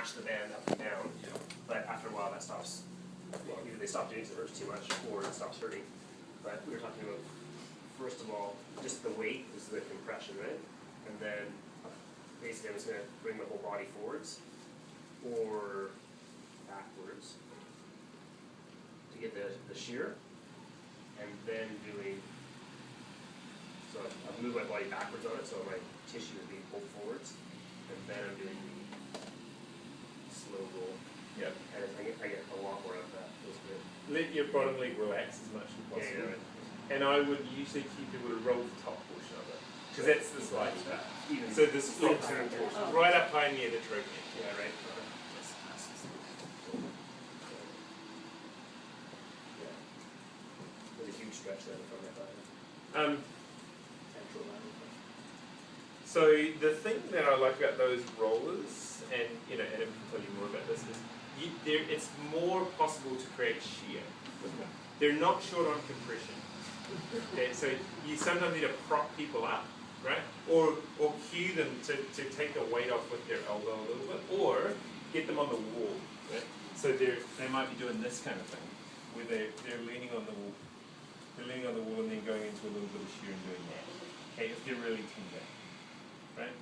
mash the band up and down. But after a while that stops, well, either they stop doing it because it hurts too much or it stops hurting. But we were talking about, first of all, just the weight is the compression, right? And then basically I'm just going to bring the whole body forwards or backwards to get the shear, and then doing, so I've moved my body backwards on it, so my tissue is being pulled forwards, and then I'm doing the slow roll. Yeah. And I get a lot more out of that. Feels good. Let your bottom leg relax as much as possible. Yeah, right. And I would usually keep people to roll the top portion of it. Because that's the slide start. Even So this is right up high near the trachea. Yeah, right. Yeah. There's a huge stretch there from that body. So the thing that I like about those rollers, and Adam can tell you more about this, is it's more possible to create shear with them. They're not short on compression. Okay, so you sometimes need to prop people up, right? Or cue them to take the weight off with their elbow a little bit, or get them on the wall. Right? So they might be doing this kind of thing, where they're leaning on the wall. They're leaning on the wall and then going into a little bit of shear and doing that. Okay, if they're really tender. Right?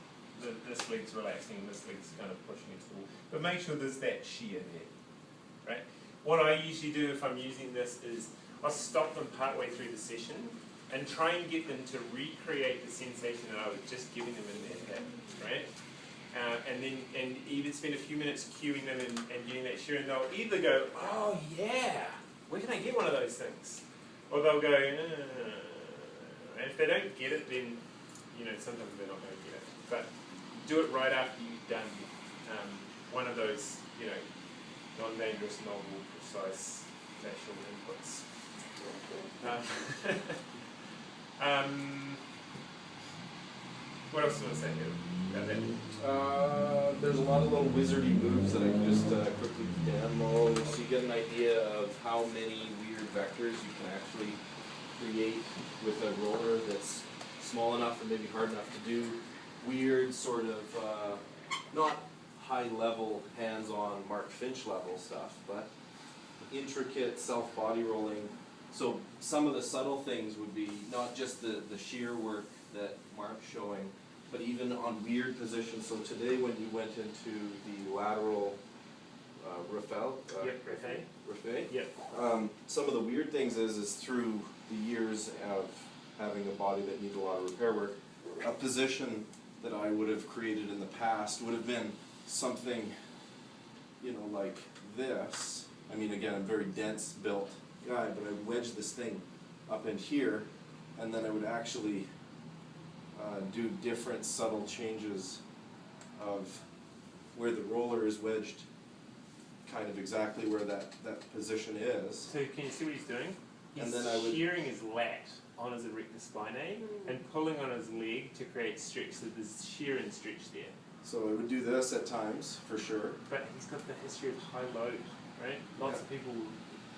This leg's relaxing and this leg's kind of pushing into the wall. But make sure there's that shear there. Right? What I usually do if I'm using this is I'll stop them partway through the session and try and get them to recreate the sensation that I was just giving them in their hip. Right? And even spend a few minutes cueing them and getting that shear, and they'll either go, oh yeah, where can I get one of those things? Or they'll go, and if they don't get it, then sometimes they're not going to get it. But do it right after you've done one of those, non-dangerous, novel, precise facial inputs. What else do you want to say here about that? There's a lot of little wizardy moves that I can just quickly demo, so you get an idea of how many weird vectors you can actually create with a roller that's small enough and maybe hard enough to do weird sort of, not high-level, hands-on Mark Finch level stuff, but intricate self-body rolling. So some of the subtle things would be not just the shear work that Mark's showing, but even on weird positions. So today when you went into the lateral Rafe, some of the weird things is through the years of having a body that needs a lot of repair work, a position that I would have created in the past would have been something, like this. I mean, again, I'm a very dense built guy, but I would wedge this thing up in here, and then I would actually do different subtle changes of where the roller is wedged, kind of exactly where that position is. So can you see what he's doing? He's and then I would shearing his lat on his erector spinae and pulling on his leg to create stretch, so there's shear and stretch there. So I would do this at times, for sure. But he's got the history of high load, right? Lots of people,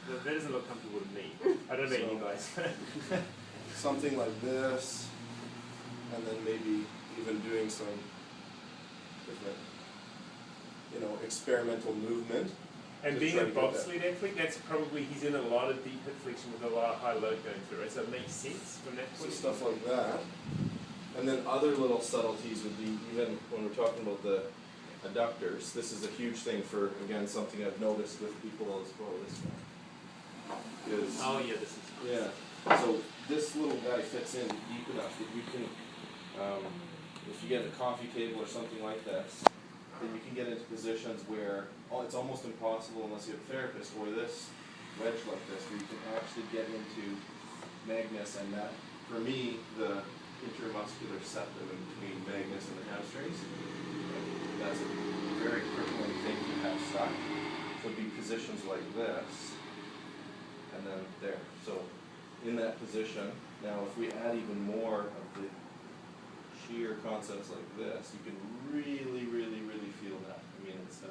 that doesn't look comfortable to me. I don't know about you guys. Something like this, and then maybe even doing some different, experimental movement. And being a bobsled athlete, that's probably, he's in a lot of deep hip flexion with a lot of high load going through it. So it makes sense from that point of view. Stuff like that. And then other little subtleties would be, even when we're talking about the adductors, this is a huge thing for, again, something I've noticed with people as well, this guy. Oh yeah, this is Yeah. So this little guy fits in deep enough that you can, if you get a coffee table or something like this, then you can get into positions where it's almost impossible unless you have a therapist, or this wedge like this, where you can actually get into Magnus, and that, for me, the intermuscular septum in between Magnus and the hamstrings, that's a very crippling thing to have stuck. So it'd be positions like this, and then there. So in that position, now if we add even more of the shear concepts like this, you can really, really, really feel that. I mean, it's,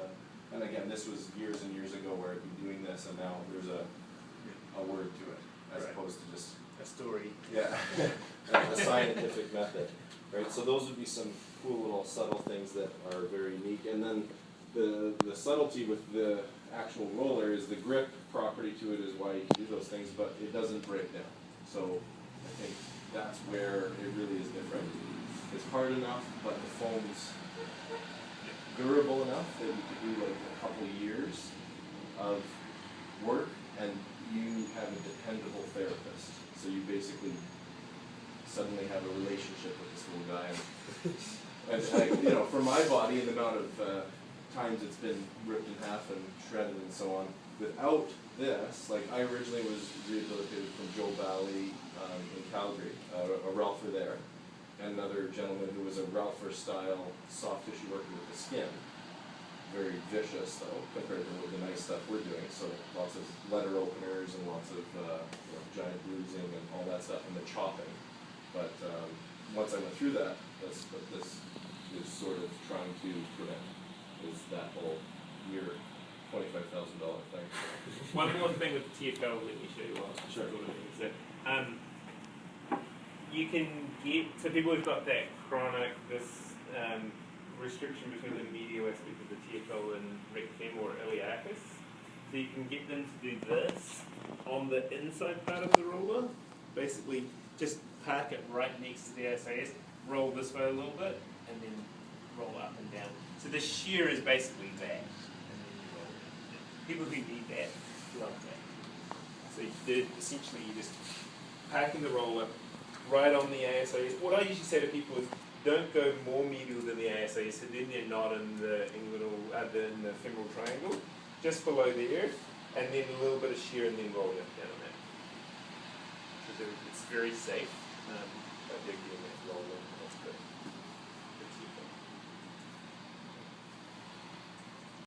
and again, this was years and years ago where I'd be doing this, and now there's a word to it, as opposed to just a story. Yeah, a scientific method, right? So those would be some cool little subtle things that are very unique. And then the subtlety with the actual roller is the grip property to it is why you can do those things, but it doesn't break down. So I think that's where it really is different. It's hard enough, but the foam's durable enough that you could do like a couple of years of work, and you have a dependable therapist. So you basically suddenly have a relationship with this little guy. And you know, for my body and the amount of times it's been ripped in half and shredded and so on, without this, like I originally was rehabilitated from Joe Valley in Calgary, a Ralpher there, and another gentleman who was a Ralpher style soft tissue worker with the skin. Very vicious though, compared to the nice stuff we're doing, so lots of letter openers and lots of you know, giant bruising and all that stuff, and the chopping. But once I went through that, that's what this is sort of trying to prevent, is that whole year $25,000 thing. One more thing with TFL, let me show you what Sure. is that you can get, so people who've got that chronic, this restriction between the medial aspect of the TFL and rectum or iliacus, so you can get them to do this on the inside part of the roller, basically just park it right next to the SAS, roll this way a little bit, and then roll up and down. So the shear is basically that. And then you roll it. People who need that love that. So essentially you just parking the roller right on the ASAs. What I usually say to people is don't go more medial than the ASAs, so then they're not in the inguinal, in the femoral triangle, just below there, and then a little bit of shear and then roll it down on that. So it's very safe, but they're getting that roll in.